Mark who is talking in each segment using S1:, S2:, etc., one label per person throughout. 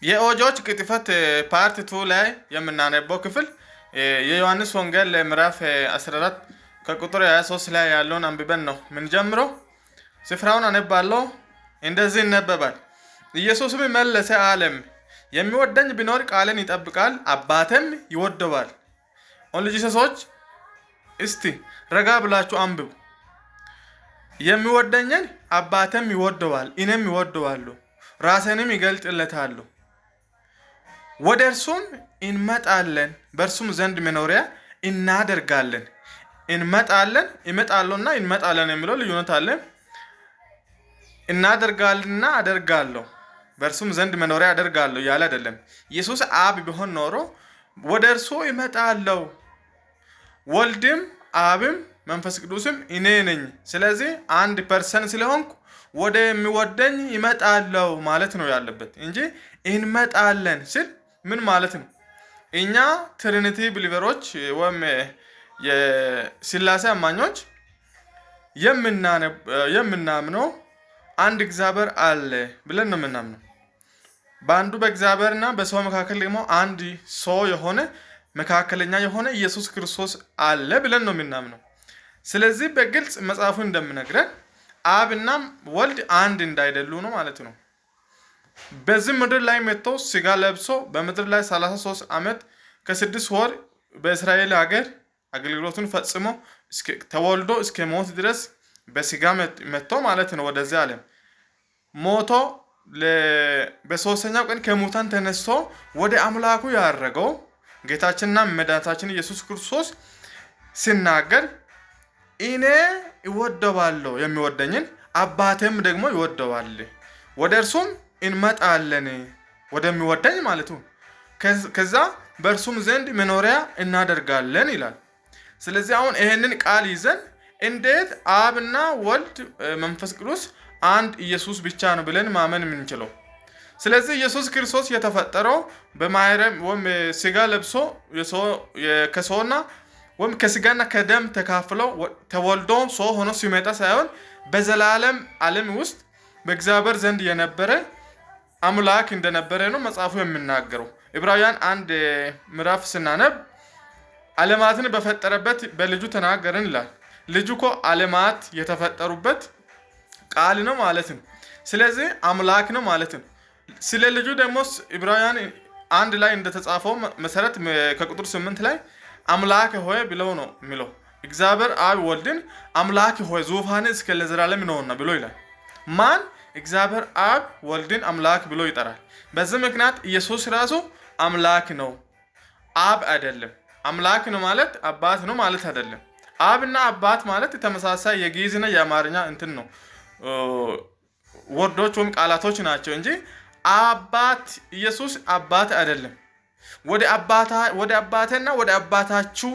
S1: የኦጆች ቅጥፈት ፓርት 2 ላይ የምናነበው ክፍል የዮሐንስ ወንጌል ምዕራፍ 14 ከቁጥር 23 ላይ ያለውን አንብበን ነው ምን ጀምሮ ስፍራውን አነባለሁ። እንደዚህ ይነበባል። ኢየሱስም መለሰ አለም የሚወደኝ ቢኖር ቃልን ይጠብቃል፣ አባቴም ይወደዋል። ኦንሊ ጂሰሶች እስቲ ረጋ ብላችሁ አንብቡ። የሚወደኝን አባቴም ይወደዋል፣ እኔም ይወደዋለሁ፣ ራሴንም ይገልጥለታለሁ። ወደ እርሱም እንመጣለን፣ በእርሱም ዘንድ መኖሪያ እናደርጋለን። እንመጣለን ይመጣለውና እንመጣለን የሚለው ልዩነት አለ። እናደርጋለንና አደርጋለሁ፣ በእርሱም ዘንድ መኖሪያ አደርጋለሁ ያለ አይደለም። ኢየሱስ አብ ቢሆን ኖሮ ወደ እርሱ ይመጣለሁ፣ ወልድም አብም መንፈስ ቅዱስም እኔ ነኝ፣ ስለዚህ አንድ ፐርሰን ስለሆንኩ ወደ የሚወደኝ ይመጣለሁ ማለት ነው ያለበት እንጂ እንመጣለን ሲል ምን ማለት ነው? እኛ ትሪኒቲ ብሊቨሮች ወይም የስላሴ አማኞች የምናምነው አንድ እግዚአብሔር አለ ብለን ነው የምናምነው። በአንዱ በእግዚአብሔርና በሰው መካከል ደግሞ አንድ ሰው የሆነ መካከለኛ የሆነ ኢየሱስ ክርስቶስ አለ ብለን ነው የምናምነው። ስለዚህ በግልጽ መጽሐፉ እንደምነግረን አብና ወልድ አንድ እንዳይደሉ ነው ማለት ነው። በዚህ ምድር ላይ መጥቶ ስጋ ለብሶ በምድር ላይ 33 ዓመት ከ6 ወር በእስራኤል ሀገር አገልግሎቱን ፈጽሞ ተወልዶ እስከ ሞት ድረስ በስጋ መጥቶ ማለት ነው ወደዚህ ዓለም ሞቶ በሶስተኛው ቀን ከሙታን ተነስቶ ወደ አምላኩ ያረገው ጌታችንና መድኃኒታችን ኢየሱስ ክርስቶስ ሲናገር እኔ እወደዋለሁ የሚወደኝን አባቴም ደግሞ ይወደዋል፣ ወደ እርሱም እንመጣለን ወደሚወደኝ ማለት ነው፣ ከዛ በእርሱም ዘንድ መኖሪያ እናደርጋለን ይላል። ስለዚህ አሁን ይሄንን ቃል ይዘን እንዴት አብና ወልድ መንፈስ ቅዱስ አንድ ኢየሱስ ብቻ ነው ብለን ማመን የምንችለው? ስለዚህ ኢየሱስ ክርስቶስ የተፈጠረው በማይረም ወይም ስጋ ለብሶ ከሰውና ወይም ከስጋና ከደም ተካፍለው ተወልዶ ሰው ሆኖ ሲመጣ ሳይሆን በዘላለም ዓለም ውስጥ በእግዚአብሔር ዘንድ የነበረ አምላክ እንደነበረ ነው መጽሐፉ የሚናገረው። ዕብራውያን 1 ምዕራፍ ስናነብ ዓለማትን በፈጠረበት በልጁ ተናገርን ይላል። ልጁ እኮ ዓለማት የተፈጠሩበት ቃል ነው ማለት ነው። ስለዚህ አምላክ ነው ማለት ነው። ስለ ልጁ ደግሞ ዕብራውያን 1 ላይ እንደተጻፈው መሰረት ከቁጥር 8 ላይ አምላክ ሆይ ብለው ነው የሚለው። እግዚአብሔር አብ ወልድን አምላክ ሆይ ዙፋን እስከ ለዘላለም ነውና ብሎ ይላል። ማን? እግዚአብሔር አብ ወልድን አምላክ ብሎ ይጠራል። በዚህ ምክንያት ኢየሱስ ራሱ አምላክ ነው፣ አብ አይደለም። አምላክ ነው ማለት አባት ነው ማለት አይደለም። አብና አባት ማለት ተመሳሳይ የግዕዝና የአማርኛ እንትን ነው ወርዶች ወይም ቃላቶች ናቸው እንጂ አባት ኢየሱስ አባት አይደለም። ወደ አባቴና ወደ አባታችሁ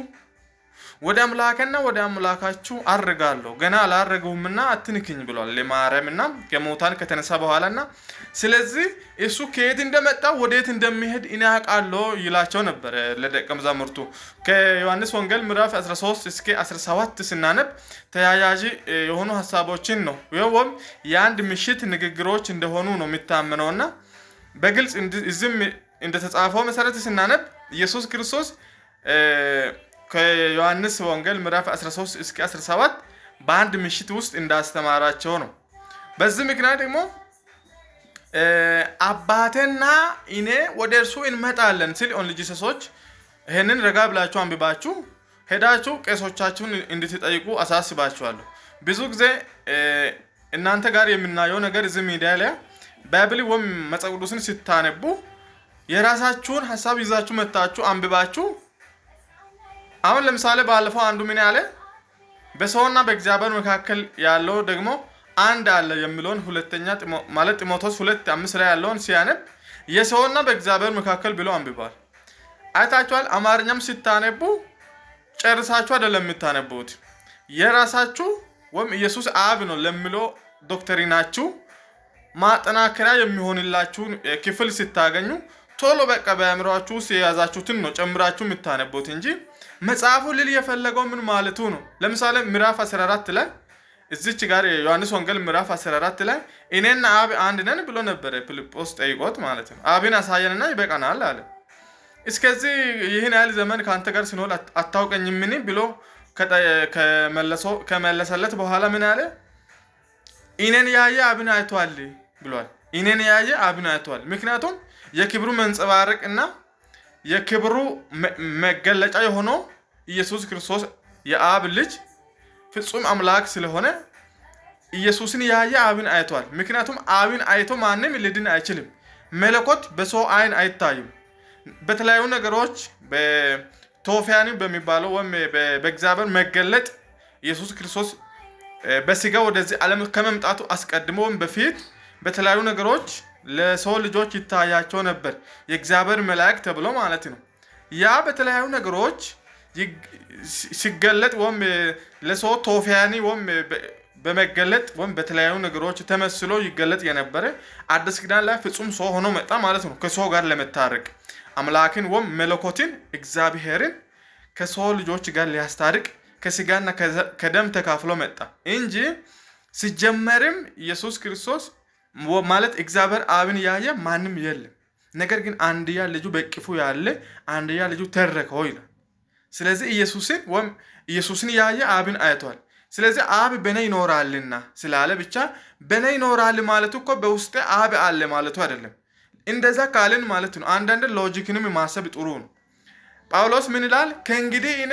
S1: ወደ አምላክና ወደ አምላካችሁ አርጋለሁ ገና አላረገውምና አትንክኝ ብሏል ለማርያምና ከሞታን ከተነሳ በኋላና ስለዚህ እሱ ከየት እንደመጣ ወዴት እንደሚሄድ እኔ አውቃለሁ ይላቸው ነበር ለደቀ መዛሙርቱ። ከዮሐንስ ወንጌል ምዕራፍ 13 እስከ 17 ስናነብ ተያያዥ የሆኑ ሐሳቦችን ነው ወይም የአንድ ምሽት ንግግሮች እንደሆኑ ነው የሚታመነውና በግልጽ እዚህም እንደተጻፈው መሰረት ስናነብ ኢየሱስ ክርስቶስ ከዮሐንስ ወንጌል ምዕራፍ 13 እስከ 17 በአንድ ምሽት ውስጥ እንዳስተማራቸው ነው። በዚህ ምክንያት ደግሞ አባቴና እኔ ወደ እርሱ እንመጣለን ሲል ኦንሊ ጂሰሶች ይሄንን ረጋ ብላችሁ አንብባችሁ ሄዳችሁ ቄሶቻችሁን እንድትጠይቁ አሳስባችኋለሁ። ብዙ ጊዜ እናንተ ጋር የምናየው ነገር እዚህ ሚዲያ ላይ ባይብል ወይም መጽሐፍ ቅዱስን ስታነቡ የራሳችሁን ሐሳብ ይዛችሁ መጣችሁ አንብባችሁ አሁን ለምሳሌ ባለፈው አንዱ ምን ያለ በሰውና በእግዚአብሔር መካከል ያለው ደግሞ አንድ አለ የሚለውን ሁለተኛ ማለት ጢሞቴዎስ 2:5 ላይ ያለውን ሲያነብ የሰውና በእግዚአብሔር መካከል ብሎ አንብቧል። አይታችኋል። አማርኛም ስታነቡ ጨርሳችሁ አይደለም የምታነቡት። የራሳችሁ ወይም ኢየሱስ አብ ነው ለሚለው ዶክትሪናችሁ ማጠናከሪያ የሚሆንላችሁ ክፍል ስታገኙ ቶሎ በቃ በአእምሮአችሁ ውስጥ የያዛችሁትን ነው ጨምራችሁ የምታነቡት እንጂ መጽሐፉ ልል የፈለገው ምን ማለቱ ነው? ለምሳሌ ምዕራፍ 14 ላይ እዚች ጋር ዮሐንስ ወንጌል ምዕራፍ 14 ላይ እኔና አብ አንድ ነን ብሎ ነበር ፊልጶስ ጠይቆት ማለት ነው። አብን አሳየንና ይበቃናል አለ። እስከዚህ ይህን ያህል ዘመን ካንተ ጋር ስኖር አታውቀኝምን ብሎ ከመለሰለት በኋላ ምን አለ? እኔን ያየ አብን አይቷል ብሏል። እኔን ያየ አብን አይቷል። ምክንያቱም የክብሩ መንጸባረቅ እና የክብሩ መገለጫ የሆነው ኢየሱስ ክርስቶስ የአብ ልጅ ፍጹም አምላክ ስለሆነ ኢየሱስን ያየ አብን አይቷል። ምክንያቱም አብን አይቶ ማንም ሊድን አይችልም። መለኮት በሰው አይን አይታይም። በተለያዩ ነገሮች በቶፊያኒ በሚባለው ወይም በእግዚአብሔር መገለጥ ኢየሱስ ክርስቶስ በስጋ ወደዚህ ዓለም ከመምጣቱ አስቀድሞ በፊት በተለያዩ ነገሮች ለሰው ልጆች ይታያቸው ነበር። የእግዚአብሔር መላእክት ተብሎ ማለት ነው። ያ በተለያዩ ነገሮች ሲገለጥ ወይም ለሰው ቶፊያኒ ወይም በመገለጥ ወይም በተለያዩ ነገሮች ተመስሎ ይገለጥ የነበረ አዲስ ኪዳን ላይ ፍጹም ሰው ሆኖ መጣ ማለት ነው። ከሰው ጋር ለመታረቅ አምላክን ወይም መለኮትን እግዚአብሔርን ከሰው ልጆች ጋር ሊያስታርቅ ከስጋና ከደም ተካፍሎ መጣ እንጂ ሲጀመርም ኢየሱስ ክርስቶስ ማለት እግዚአብሔር አብን ያየ ማንም የለም። ነገር ግን አንድያ ልጁ በቅፉ ያለ አንድያ ልጁ ተረከው ይላል። ስለዚህ ኢየሱስን ያየ አብን አይቷል። ስለዚህ አብ በኔ ይኖራልና ስላለ ብቻ በኔ ይኖራል ማለቱ እኮ በውስጤ አብ አለ ማለቱ አይደለም። እንደዛ ካልን ማለት ነው አንዳንድ ሎጂክንም ማሰብ ጥሩ ነው። ጳውሎስ ምን ይላል? ከእንግዲህ እኔ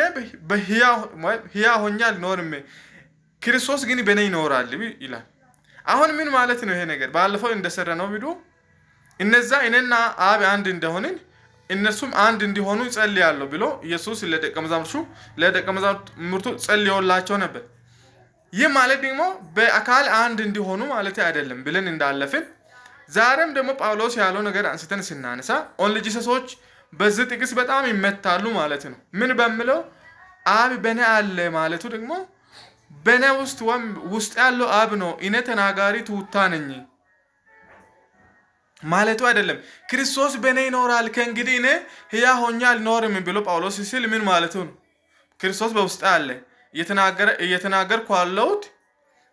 S1: በሕያው ሆኜ አልኖርም፣ ክርስቶስ ግን በኔ ይኖራል ይላል። አሁን ምን ማለት ነው ይሄ ነገር? ባለፈው እንደሰራነው ቪዲዮ እነዛ እኔና አብ አንድ እንደሆንን እነሱም አንድ እንዲሆኑ ጸልያለሁ ብሎ ኢየሱስ ለደቀ መዛሙርቱ ጸልዮላቸው ነበር። ይህ ማለት ደግሞ በአካል አንድ እንዲሆኑ ማለት አይደለም ብለን እንዳለፍን ዛሬም ደግሞ ጳውሎስ ያለው ነገር አንስተን ስናነሳ ኦንሊ ጂሰሶች በዚህ ጥቅስ በጣም ይመታሉ ማለት ነው። ምን በሚለው አብ በኔ አለ ማለቱ ደግሞ በኔ ውስጥ ያለው አብ ነው፣ እኔ ተናጋሪ ትውታ ነኝ ማለቱ አይደለም። ክርስቶስ በኔ ይኖራል ከእንግዲህ እኔ ሕያው ሆኜ አልኖርም ብሎ ጳውሎስ ሲል ምን ማለቱ ነው? ክርስቶስ በውስጥ አለ እየተናገርኩ ያለሁት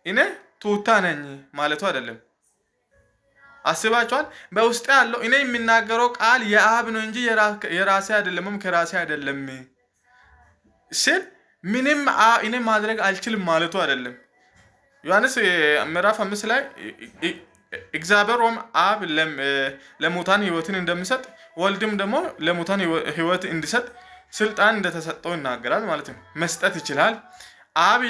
S1: እኔ ትውታ ነኝ ማለቱ አይደለም። አስባችኋል? በውስጥ ያለው እኔ የሚናገረው ቃል የአብ ነው እንጂ የራሴ አይደለም ከራሴ አይደለም ሲል ምንም እኔ ማድረግ አልችልም ማለቱ አይደለም። ዮሐንስ ምዕራፍ 5 ላይ እግዚአብሔር አብ ለሙታን ሕይወትን እንደሚሰጥ ወልድም ደግሞ ለሙታን ሕይወት እንዲሰጥ ስልጣን እንደተሰጠው ይናገራል ማለት ነው። መስጠት ይችላል አብ።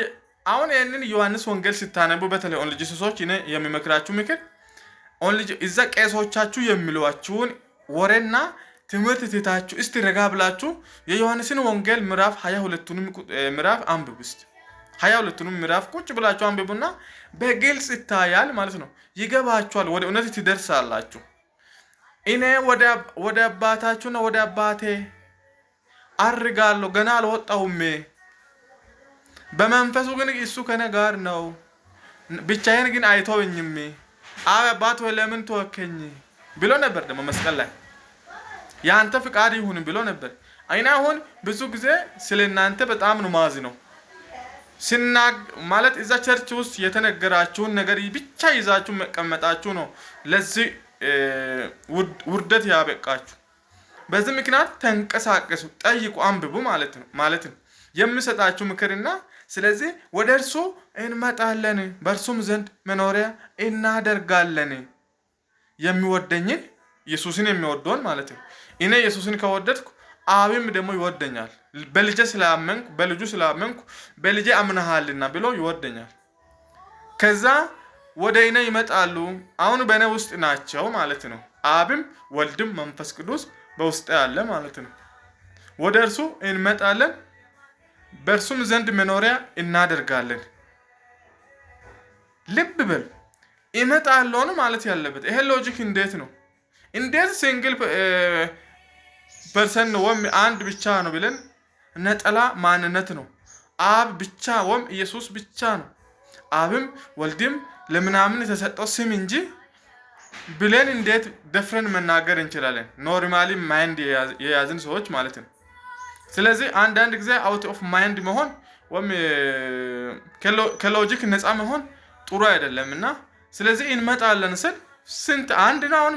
S1: አሁን ይህንን ዮሐንስ ወንጌል ስታነቡ በተለይ ኦንሊ ጂሰሶች እኔ የሚመክራችሁ ምክር እዛ ቄሶቻችሁ የሚሏችሁን ወሬና ትምህርት ትታችሁ እስቲ ረጋ ብላችሁ የዮሐንስን ወንጌል ምዕራፍ 22ቱንም ምዕራፍ አንብቡ። እስቲ 22ቱንም ምዕራፍ ቁጭ ብላችሁ አንብቡና በግልጽ ይታያል ማለት ነው። ይገባችኋል፣ ወደ እውነት ትደርሳላችሁ። እኔ ወደ አባታችሁና ወደ አባቴ አርጋለሁ፣ ገና አልወጣሁም፣ በመንፈሱ ግን እሱ ከኔ ጋር ነው፣ ብቻዬን ግን አይተወኝም። አባት ወይ ለምን ተወከኝ ብሎ ነበር። ደግሞ መስቀል ላይ ያንተ ፍቃድ ይሁን ብሎ ነበር። አይና አሁን ብዙ ጊዜ ስለናንተ በጣም ነው ማዝ ነው ማለት እዛ ቸርች ውስጥ የተነገራችሁን ነገር ብቻ ይዛችሁ መቀመጣችሁ ነው ለዚህ ውርደት ያበቃችሁ። በዚህ ምክንያት ተንቀሳቀሱ፣ ጠይቁ፣ አንብቡ ማለት ነው የምሰጣችሁ ምክርና ስለዚህ ወደ እርሱ እንመጣለን በእርሱም ዘንድ መኖሪያ እናደርጋለን። የሚወደኝን ኢየሱስን የሚወደውን ማለት ነው። እኔ ኢየሱስን ከወደድኩ አብም ደግሞ ይወደኛል። በልጁ ስላመንኩ በልጄ አምነሃልና ብሎ ይወደኛል። ከዛ ወደ እኔ ይመጣሉ። አሁን በእኔ ውስጥ ናቸው ማለት ነው። አብም ወልድም መንፈስ ቅዱስ በውስጥ ያለ ማለት ነው። ወደ እርሱ እንመጣለን በእርሱም ዘንድ መኖሪያ እናደርጋለን። ልብ በል ይመጣሉ ማለት ያለበት ይሄ ሎጂክ እንዴት ነው? እንዴት ሲንግል ፐርሰን ነው ወይም አንድ ብቻ ነው ብለን ነጠላ ማንነት ነው። አብ ብቻ ወይም ኢየሱስ ብቻ ነው። አብም ወልድም ለምናምን የተሰጠው ስም እንጂ ብለን እንዴት ደፍረን መናገር እንችላለን? ኖርማሊ ማይንድ የያዝን ሰዎች ማለት ነው። ስለዚህ አንዳንድ ጊዜ አውት ኦፍ ማይንድ መሆን ወም ከሎጂክ ነፃ መሆን ጥሩ አይደለምና ስለዚህ እንመጣለን ስል ስንት አንድ ነው አሁን